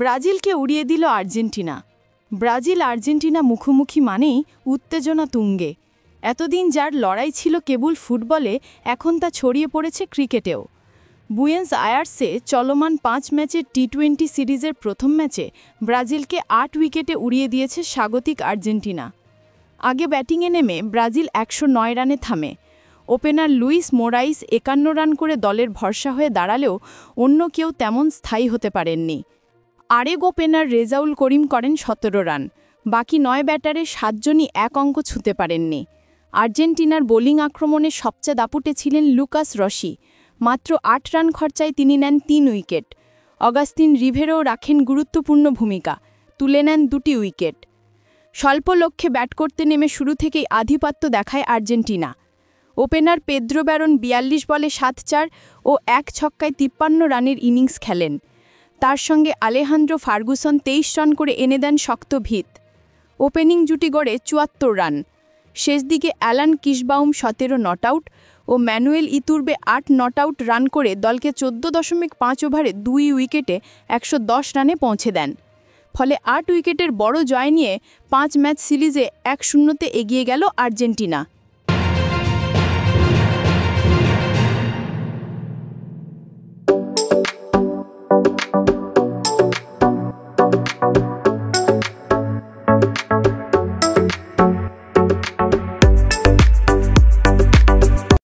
ব্রাজিলকে উড়িয়ে দিল Argentina. Brazil Argentina মুখোমুখি মানেই উত্তেজনা তুঙ্গে। এতদিন যার লড়াই ছিল কেবল ফুটবলে, এখন তা ছড়িয়ে পড়েছে ক্রিকেটেও। বুয়েন্স আয়ার্সে চলমান 5 ম্যাচের টি-20 সিরিজের প্রথম ম্যাচে ব্রাজিলকে 8 উইকেটে উড়িয়ে দিয়েছে স্বাগতিক আর্জেন্টিনা। আগে ব্যাটিংয়ে নেমে ব্রাজিল 109 রানে থামে। ওপেনার লুইস মোরাইস 51 রান করে দলের ভরসা হয়ে দাঁড়ালেও অন্য কেউ তেমন স্থায়ী হতে পারেননি। আরেক ওপেনার রেজাউল করিম করেন 17 রান। বাকি 9 ব্যাটারে 7 জনই এক অঙ্ক ছুঁতে পারেননি। আর্জেন্টিনার বোলিং আক্রমণে সবচেয়ে দাপুটে ছিলেন লুকাস রশি। মাত্র 8 রান খরচায় তিনি নেন 3 উইকেট। অগাস্তিন রিভেরো রাখেন গুরুত্বপূর্ণ ভূমিকা, তুলে নেন 2টি উইকেট। স্বল্প লক্ষ্যে ব্যাট করতে নেমে শুরু থেকেই আধিপত্য দেখায় আর্জেন্টিনা। ওপেনার পেদ্রো ব্যারন 42 বলে 7-4 ও 1 ছক্কায় 53 রানের ইনিংস খেলেন। তার সঙ্গে আলেহান্দ্রো ফার্গুসন 23 রান করে এনে দেন শক্ত ভিত। ওপেনিং জুটি গড়ে 74 রান। শেষ দিকে অ্যালান কিসবাউম 17 নট আউট ও Manuel Iturbe 8 not out run করে দলকে 14.5 ওভারে 2 উইকেটে 110 রানে পৌঁছে দেন। ফলে 8 উইকেটের বড় জয় নিয়ে 5 ম্যাচ সিরিজে 1-0 এগিয়ে গেল আর্জেন্টিনা।